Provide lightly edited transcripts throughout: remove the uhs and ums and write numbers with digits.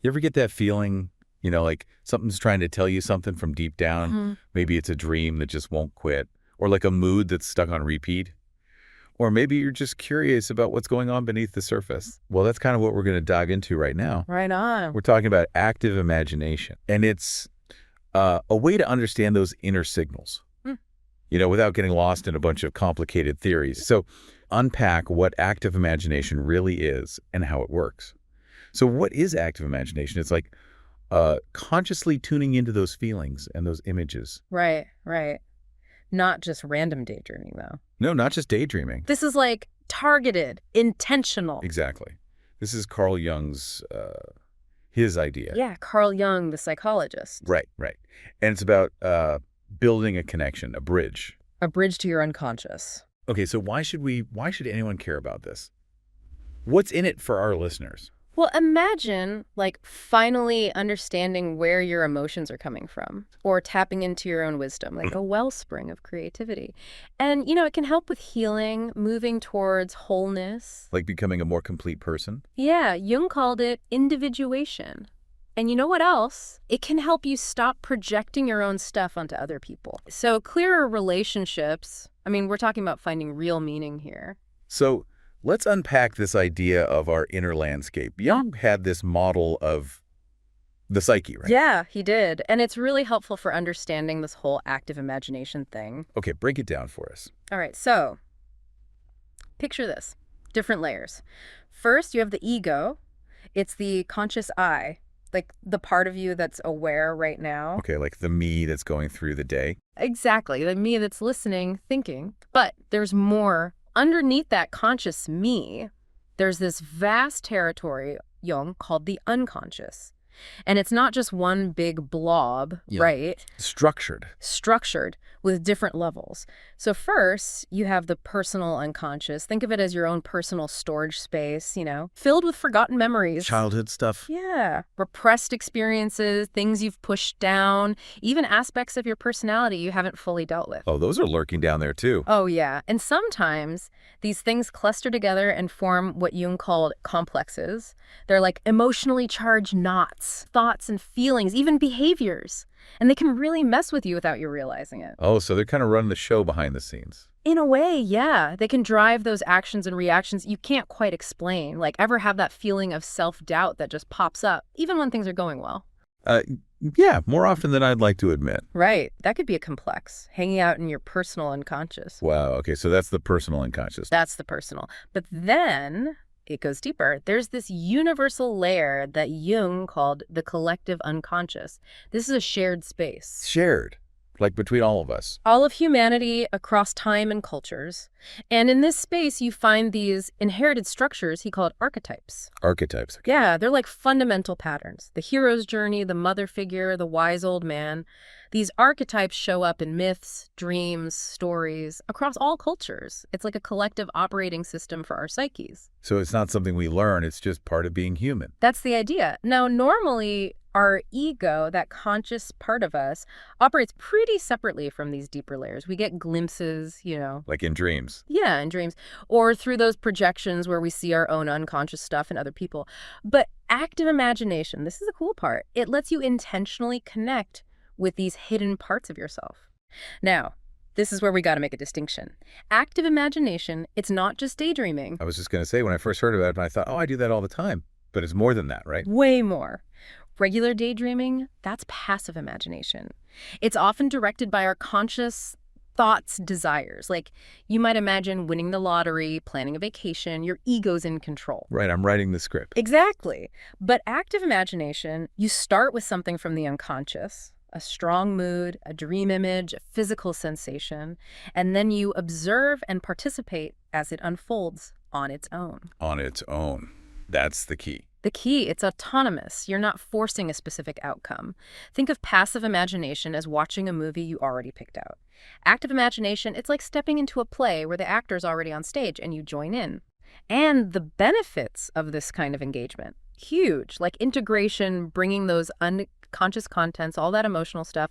You ever get that feeling, like something's trying to tell you something from deep down? Maybe it's a dream that just won't quit, or like a mood that's stuck on repeat. Or maybe you're just curious about what's going on beneath the surface. Well, that's kind of what we're going to dive into right now. Right on. We're talking about active imagination, and it's a way to understand those inner signals, without getting lost in a bunch of complicated theories. So unpack what active imagination really is and how it works. So what is active imagination? It's like consciously tuning into those feelings and those images. Right. Not just random daydreaming, though. No, not just daydreaming. This is like targeted, intentional. Exactly. This is Carl Jung's, his idea. Yeah, Carl Jung, the psychologist. Right. And it's about building a connection, a bridge. A bridge to your unconscious. Okay, so why should anyone care about this? What's in it for our listeners? Well, imagine, finally understanding where your emotions are coming from, or tapping into your own wisdom, like a wellspring of creativity. And, it can help with healing, moving towards wholeness. Like becoming a more complete person? Yeah, Jung called it individuation. And you know what else? It can help you stop projecting your own stuff onto other people. So clearer relationships, we're talking about finding real meaning here. So let's unpack this idea of our inner landscape. Jung had this model of the psyche, right? Yeah, he did. And it's really helpful for understanding this whole active imagination thing. Okay, break it down for us. All right, so picture this. Different layers. First, you have the ego. It's the conscious I, like the part of you that's aware right now. Okay, like the me that's going through the day. Exactly, the me that's listening, thinking. But there's more. Underneath that conscious me, there's this vast territory, Jung called the unconscious. And it's not just one big blob, right? Structured with different levels. So first, you have the personal unconscious. Think of it as your own personal storage space, filled with forgotten memories. Childhood stuff. Yeah. Repressed experiences, things you've pushed down, even aspects of your personality you haven't fully dealt with. Oh, those are lurking down there too. Oh, yeah. And sometimes these things cluster together and form what Jung called complexes. They're like emotionally charged knots, thoughts and feelings, even behaviors. And they can really mess with you without you realizing it. Oh, so they're kind of running the show behind the scenes. In a way, yeah. They can drive those actions and reactions you can't quite explain. Like ever have that feeling of self-doubt that just pops up, even when things are going well. Yeah, more often than I'd like to admit. Right. That could be a complex, hanging out in your personal unconscious. Wow, okay, so that's the personal unconscious. That's the personal. But then it goes deeper. There's this universal layer that Jung called the collective unconscious. This is a shared space. Shared, like between all of us. All of humanity across time and cultures. And in this space, you find these inherited structures he called archetypes. Archetypes. Okay. Yeah, they're like fundamental patterns. The hero's journey, the mother figure, the wise old man. These archetypes show up in myths, dreams, stories, across all cultures. It's like a collective operating system for our psyches. So it's not something we learn, it's just part of being human. That's the idea. Now, normally, our ego, that conscious part of us, operates pretty separately from these deeper layers. We get glimpses, Like in dreams. Yeah, in dreams. Or through those projections where we see our own unconscious stuff in other people. But active imagination, this is the cool part. It lets you intentionally connect with these hidden parts of yourself. Now, this is where we got to make a distinction. Active imagination, it's not just daydreaming. I was just going to say, when I first heard about it, I thought, oh, I do that all the time. But it's more than that, right? Way more. Regular daydreaming, that's passive imagination. It's often directed by our conscious thoughts, desires. Like you might imagine winning the lottery, planning a vacation, your ego's in control. Right, I'm writing the script. Exactly. But active imagination, you start with something from the unconscious, a strong mood, a dream image, a physical sensation, and then you observe and participate as it unfolds on its own. On its own. That's the key. The key, it's autonomous. You're not forcing a specific outcome. Think of passive imagination as watching a movie you already picked out. Active imagination, it's like stepping into a play where the actor's already on stage and you join in. And the benefits of this kind of engagement, huge, like integration, bringing those unconscious contents, all that emotional stuff,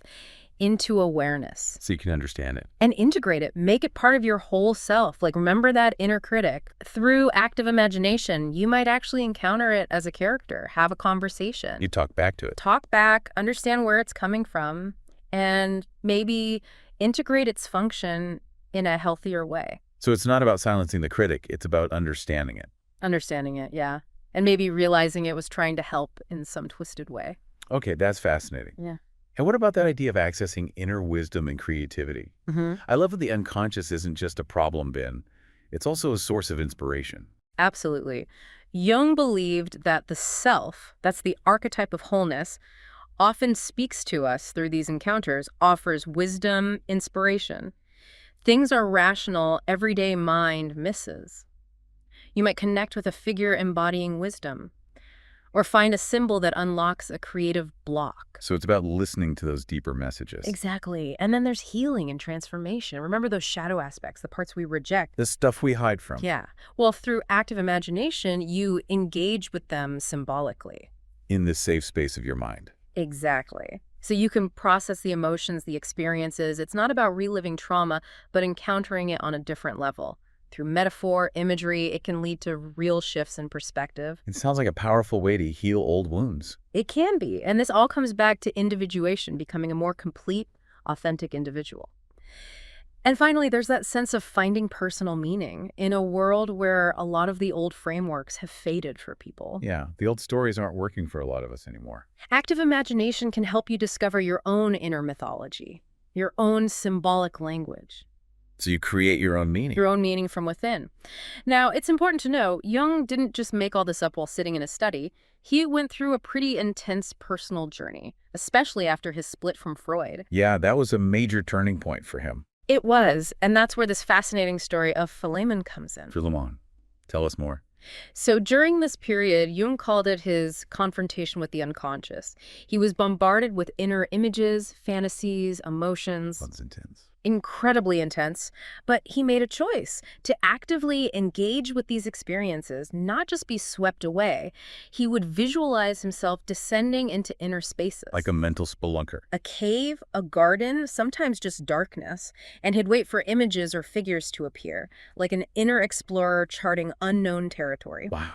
into awareness. So you can understand it. And integrate it. Make it part of your whole self. Like, remember that inner critic. Through active imagination, you might actually encounter it as a character, have a conversation. You talk back to it. Talk back, understand where it's coming from, and maybe integrate its function in a healthier way. So it's not about silencing the critic. It's about understanding it. Understanding it, yeah. And maybe realizing it was trying to help in some twisted way. Okay, that's fascinating. Yeah. And what about that idea of accessing inner wisdom and creativity? I love that the unconscious isn't just a problem bin. It's also a source of inspiration. Absolutely. Jung believed that the self, that's the archetype of wholeness, often speaks to us through these encounters, offers wisdom, inspiration. Things our rational, everyday mind misses. You might connect with a figure embodying wisdom, or find a symbol that unlocks a creative block. So it's about listening to those deeper messages. Exactly. And then there's healing and transformation. Remember those shadow aspects, the parts we reject. The stuff we hide from. Yeah. Well, through active imagination, you engage with them symbolically. In this safe space of your mind. Exactly. So you can process the emotions, the experiences. It's not about reliving trauma, but encountering it on a different level. Through metaphor, imagery, it can lead to real shifts in perspective. It sounds like a powerful way to heal old wounds. It can be. And this all comes back to individuation, becoming a more complete, authentic individual. And finally, there's that sense of finding personal meaning in a world where a lot of the old frameworks have faded for people. Yeah, the old stories aren't working for a lot of us anymore. Active imagination can help you discover your own inner mythology, your own symbolic language. So you create your own meaning. Your own meaning from within. Now, it's important to know, Jung didn't just make all this up while sitting in a study. He went through a pretty intense personal journey, especially after his split from Freud. Yeah, that was a major turning point for him. It was, and that's where this fascinating story of Philemon comes in. Philemon, tell us more. So during this period, Jung called it his confrontation with the unconscious. He was bombarded with inner images, fantasies, emotions. That's intense. Incredibly intense, but he made a choice to actively engage with these experiences, not just be swept away. He would visualize himself descending into inner spaces. Like a mental spelunker. A cave, a garden, sometimes just darkness, and he'd wait for images or figures to appear, like an inner explorer charting unknown territory. Wow.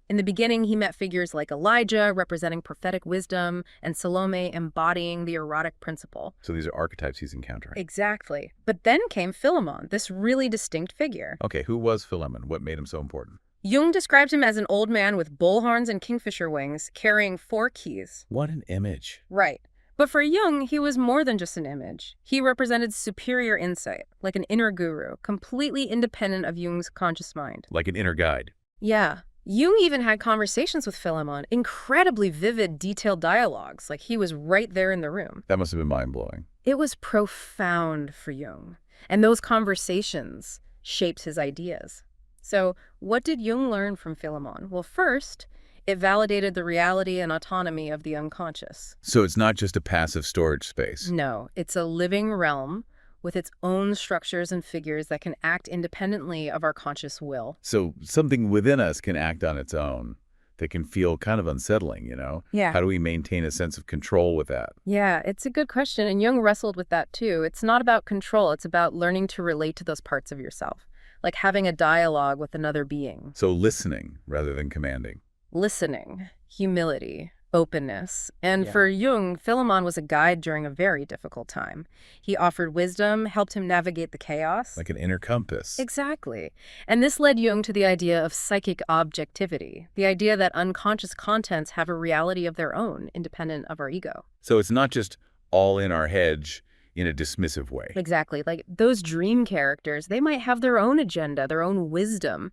In the beginning, he met figures like Elijah, representing prophetic wisdom, and Salome, embodying the erotic principle. So these are archetypes he's encountering. Exactly. But then came Philemon, this really distinct figure. Okay, who was Philemon? What made him so important? Jung described him as an old man with bull horns and kingfisher wings, carrying 4 keys. What an image. Right. But for Jung, he was more than just an image. He represented superior insight, like an inner guru, completely independent of Jung's conscious mind. Like an inner guide. Yeah. Jung even had conversations with Philemon, incredibly vivid, detailed dialogues, like he was right there in the room. That must have been mind-blowing. It was profound for Jung, and those conversations shaped his ideas. So what did Jung learn from Philemon? Well, first, it validated the reality and autonomy of the unconscious. So it's not just a passive storage space. No, it's a living realm with its own structures and figures that can act independently of our conscious will. So something within us can act on its own that can feel kind of unsettling, you know? Yeah. How do we maintain a sense of control with that? Yeah, it's a good question, and Jung wrestled with that too. It's not about control, it's about learning to relate to those parts of yourself, like having a dialogue with another being. So listening rather than commanding. Listening, humility, openness. And Yeah. for Jung, Philemon was a guide during a very difficult time. He offered wisdom, helped him navigate the chaos. Like an inner compass. Exactly. And this led Jung to the idea of psychic objectivity, the idea that unconscious contents have a reality of their own, independent of our ego. So it's not just all in our heads in a dismissive way. Exactly. Like those dream characters, they might have their own agenda, their own wisdom.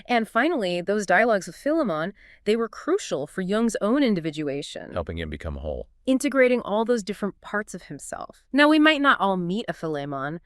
And finally, those dialogues with Philemon, they were crucial for Jung's own individuation, Helping him become whole. integrating all those different parts of himself. Now, we might not all meet a Philemon,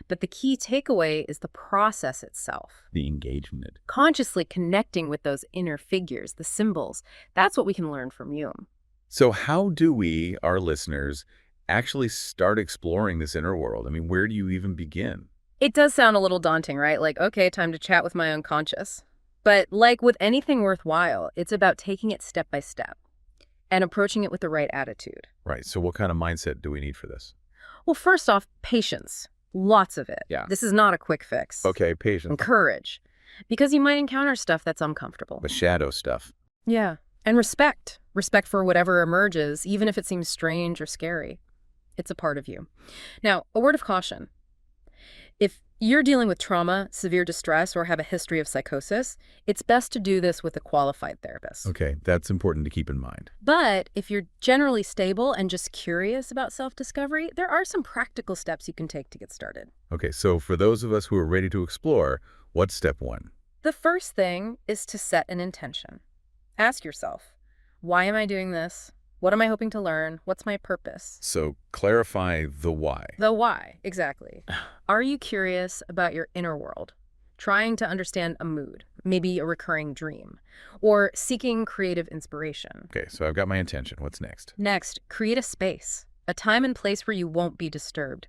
but the key takeaway is the process itself. The engagement. Consciously connecting with those inner figures, the symbols. That's what we can learn from Jung. So how do we, our listeners, actually start exploring this inner world? I mean, where do you even begin? It does sound a little daunting, right? Like, okay, time to chat with my unconscious. But like with anything worthwhile, it's about taking it step by step and approaching it with the right attitude. Right. So what kind of mindset do we need for this? Well, first off, patience. Lots of it. Yeah. This is not a quick fix. Okay, And patience. courage. Because you might encounter stuff that's uncomfortable. The shadow stuff. Yeah. And respect. Respect for whatever emerges, even if it seems strange or scary. It's a part of you. Now, a word of caution. If you're dealing with trauma, severe distress, or have a history of psychosis, it's best to do this with a qualified therapist. Okay, that's important to keep in mind. But if you're generally stable and just curious about self-discovery, there are some practical steps you can take to get started. Okay, so for those of us who are ready to explore, what's step one? The first thing is to set an intention. Ask yourself, why am I doing this? What am I hoping to learn? What's my purpose? So clarify the why. The why, exactly. Are you curious about your inner world? Trying to understand a mood, maybe a recurring dream, or seeking creative inspiration? Okay, so I've got my intention. What's next? Next, create a space, a time and place where you won't be disturbed.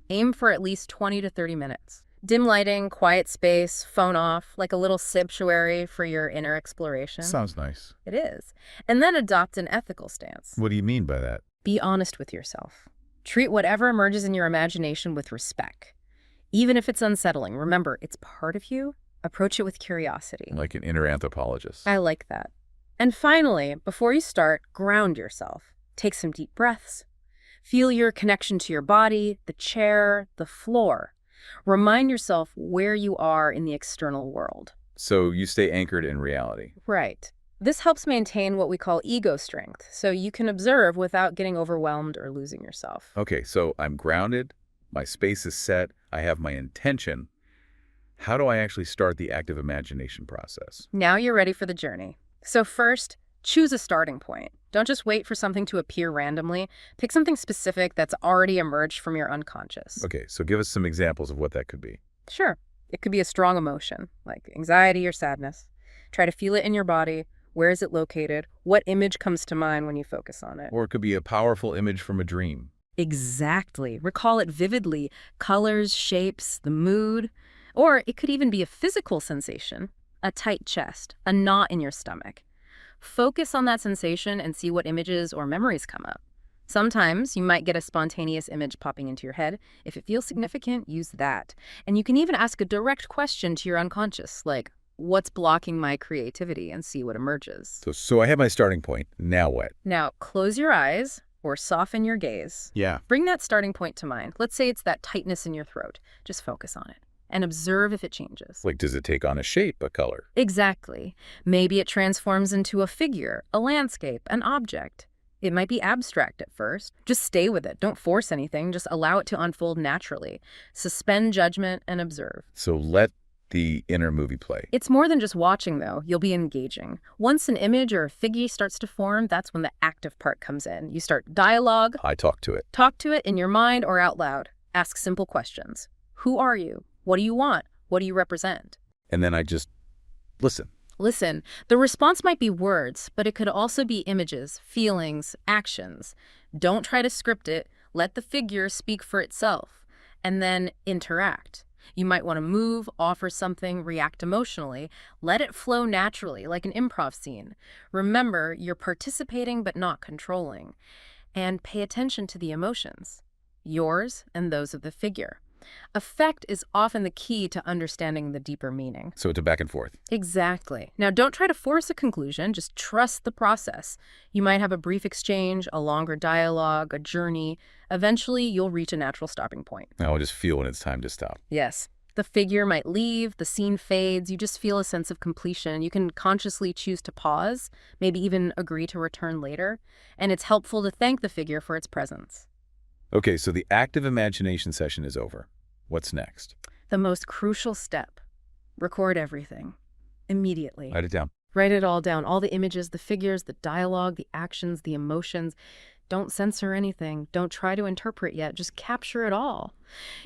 Aim for at least 20 to 30 minutes. Dim lighting, quiet space, phone off, like a little sanctuary for your inner exploration. Sounds nice. It is. And then adopt an ethical stance. What do you mean by that? Be honest with yourself. Treat whatever emerges in your imagination with respect. Even if it's unsettling, remember, it's part of you. Approach it with curiosity. Like an inner anthropologist. I like that. And finally, before you start, ground yourself. Take some deep breaths. Feel your connection to your body, the chair, the floor. Remind yourself where you are in the external world. So you stay anchored in reality. Right. This helps maintain what we call ego strength, so you can observe without getting overwhelmed or losing yourself. Okay, so I'm grounded, my space is set, I have my intention. How do I actually start the active imagination process? Now you're ready for the journey. So first, choose a starting point. Don't just wait for something to appear randomly. Pick something specific that's already emerged from your unconscious. Okay, so give us some examples of what that could be. Sure. It could be a strong emotion, like anxiety or sadness. Try to feel it in your body. Where is it located? What image comes to mind when you focus on it? Or it could be a powerful image from a dream. Exactly. Recall it vividly. Colors, shapes, the mood. Or it could even be a physical sensation. A tight chest, a knot in your stomach. Focus on that sensation and see what images or memories come up. Sometimes you might get a spontaneous image popping into your head. If it feels significant, use that. And you can even ask a direct question to your unconscious, like, what's blocking my creativity, and see what emerges. So I have my starting point. Now what? Now, close your eyes or soften your gaze. Yeah. Bring that starting point to mind. Let's say it's that tightness in your throat. Just focus on it and observe if it changes. Like, does it take on a shape, a color? Exactly. Maybe it transforms into a figure, a landscape, an object. It might be abstract at first. Just stay with it. Don't force anything. Just allow it to unfold naturally. Suspend judgment and observe. So let the inner movie play. It's more than just watching, though. You'll be engaging. Once an image or a figure starts to form, that's when the active part comes in. You start dialogue. I talk to it. Talk to it in your mind or out loud. Ask simple questions. Who are you? What do you want? What do you represent? And then I just listen. Listen, the response might be words, but it could also be images, feelings, actions. Don't try to script it. Let the figure speak for itself. And then interact. You might want to move, offer something, react emotionally. Let it flow naturally, like an improv scene. Remember, you're participating but not controlling. And pay attention to the emotions, yours and those of the figure. Affect is often the key to understanding the deeper meaning. So it's a back and forth. Exactly. Now, don't try to force a conclusion. Just trust the process. You might have a brief exchange, a longer dialogue, a journey. Eventually, you'll reach a natural stopping point. I'll just feel when it's time to stop. Yes. The figure might leave, the scene fades, you just feel a sense of completion. You can consciously choose to pause, maybe even agree to return later. And it's helpful to thank the figure for its presence. Okay, so the active imagination session is over. What's next? The most crucial step. Record everything. Immediately. Write it down. Write it all down. All the images, the figures, the dialogue, the actions, the emotions. Don't censor anything. Don't try to interpret yet. Just capture it all.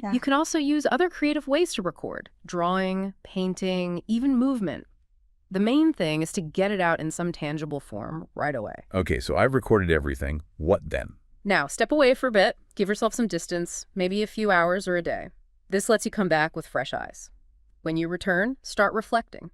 Yeah. You can also use other creative ways to record. Drawing, painting, even movement. The main thing is to get it out in some tangible form right away. Okay, so I've recorded everything. What then? Now, step away for a bit. Give yourself some distance, maybe a few hours or a day. This lets you come back with fresh eyes. When you return, start reflecting.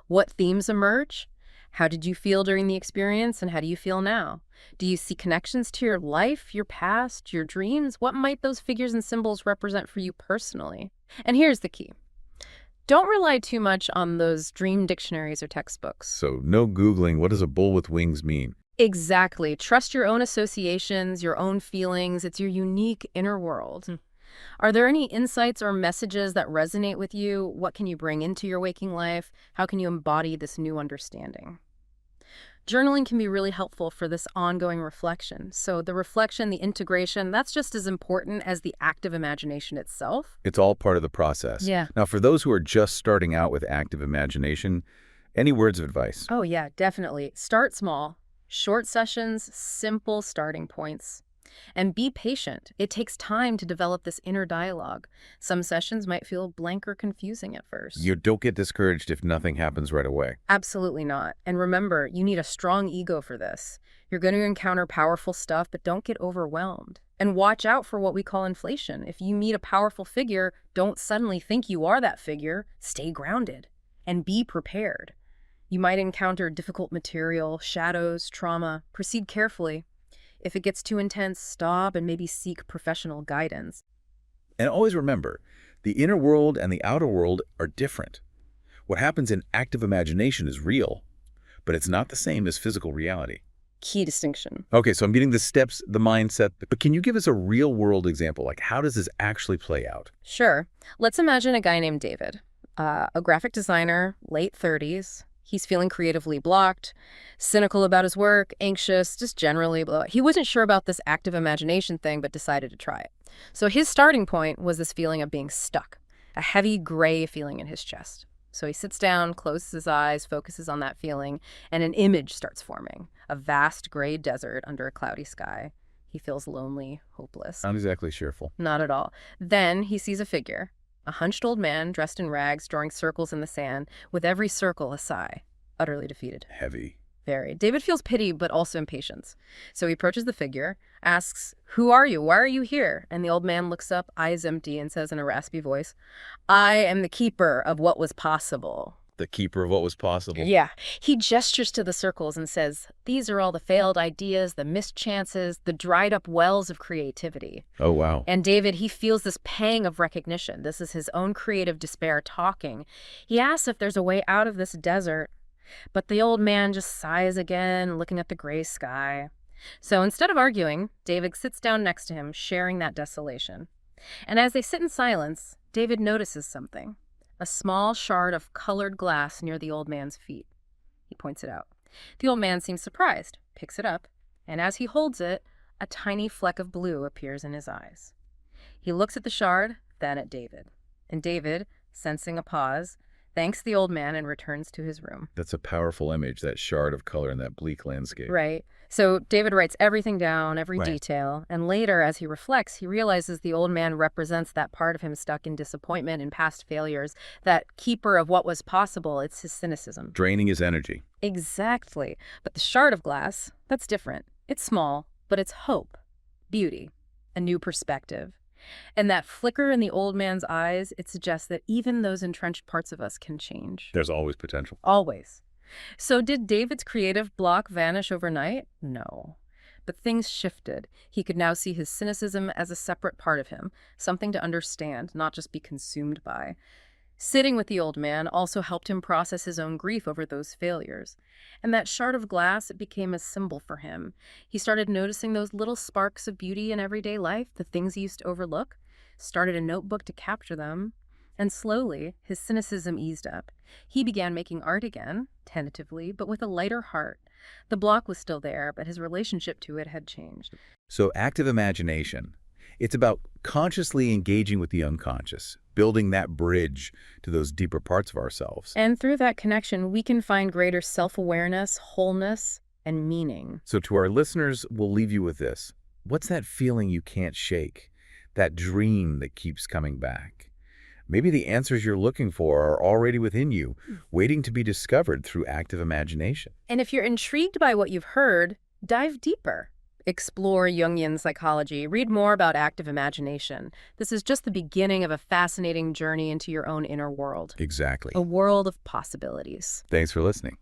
What themes emerge? How did you feel during the experience, and how do you feel now? Do you see connections to your life, your past, your dreams? What might those figures and symbols represent for you personally? And here's the key. Don't rely too much on those dream dictionaries or textbooks. So no Googling, what does a bull with wings mean? Exactly. Trust your own associations, your own feelings. It's your unique inner world. Are there any insights or messages that resonate with you? What can you bring into your waking life? How can you embody this new understanding? Journaling can be really helpful for this ongoing reflection. So the reflection, the integration, that's just as important as the active imagination itself. It's all part of the process. Yeah. Now, for those who are just starting out with active imagination, any words of advice? Oh, yeah, definitely. Start small. Short sessions, simple starting points. And be patient. It takes time to develop this inner dialogue. Some sessions might feel blank or confusing at first. You don't get discouraged if nothing happens right away. Absolutely not. And remember, you need a strong ego for this. You're going to encounter powerful stuff, but don't get overwhelmed. And watch out for what we call inflation. If you meet a powerful figure, don't suddenly think you are that figure. Stay grounded and be prepared. You might encounter difficult material, shadows, trauma. Proceed carefully. If it gets too intense, stop and maybe seek professional guidance. And always remember, the inner world and the outer world are different. What happens in active imagination is real, but it's not the same as physical reality. Key distinction. Okay, so I'm getting the steps, the mindset, but can you give us a real-world example? Like, how does this actually play out? Sure. Let's imagine a guy named David, a graphic designer, late 30s. He's feeling creatively blocked, cynical about his work, anxious, just generally. He wasn't sure about this active imagination thing, but decided to try it. So his starting point was this feeling of being stuck, a heavy gray feeling in his chest. So he sits down, closes his eyes, focuses on that feeling, and an image starts forming, a vast gray desert under a cloudy sky. He feels lonely, hopeless. Not exactly cheerful. Not at all. Then he sees a figure. A hunched old man dressed in rags, drawing circles in the sand, with every circle a sigh, utterly defeated. Heavy. Very. David feels pity, but also impatience. So he approaches the figure, asks, "Who are you? Why are you here?" And the old man looks up, eyes empty, and says in a raspy voice, "I am the keeper of what was possible." The keeper of what was possible. Yeah. He gestures to the circles and says, "These are all the failed ideas, the missed chances, the dried up wells of creativity." Oh, wow. And David, he feels this pang of recognition. This is his own creative despair talking. He asks if there's a way out of this desert, but the old man just sighs again, looking at the gray sky. So instead of arguing, David sits down next to him, sharing that desolation. And as they sit in silence, David notices something. A small shard of colored glass near the old man's feet. He points it out. The old man seems surprised, picks it up, and as he holds it, a tiny fleck of blue appears in his eyes. He looks at the shard, then at David. And David, sensing a pause, thanks the old man and returns to his room. That's a powerful image, that shard of color in that bleak landscape. Right. So David writes everything down, every Right. detail, and later, as he reflects, he realizes the old man represents that part of him stuck in disappointment and past failures, that keeper of what was possible. It's his cynicism. Draining his energy. Exactly. But the shard of glass, that's different. It's small, but it's hope, beauty, a new perspective. And that flicker in the old man's eyes, it suggests that even those entrenched parts of us can change. There's always potential. Always. So did David's creative block vanish overnight? No. But things shifted. He could now see his cynicism as a separate part of him, something to understand, not just be consumed by. Sitting with the old man also helped him process his own grief over those failures. And that shard of glass, it became a symbol for him. He started noticing those little sparks of beauty in everyday life, the things he used to overlook, started a notebook to capture them. And slowly, his cynicism eased up. He began making art again, tentatively, but with a lighter heart. The block was still there, but his relationship to it had changed. So active imagination, it's about consciously engaging with the unconscious, building that bridge to those deeper parts of ourselves. And through that connection, we can find greater self-awareness, wholeness, and meaning. So to our listeners, we'll leave you with this. What's that feeling you can't shake? That dream that keeps coming back? Maybe the answers you're looking for are already within you, waiting to be discovered through active imagination. And if you're intrigued by what you've heard, dive deeper. Explore Jungian psychology. Read more about active imagination. This is just the beginning of a fascinating journey into your own inner world. Exactly. A world of possibilities. Thanks for listening.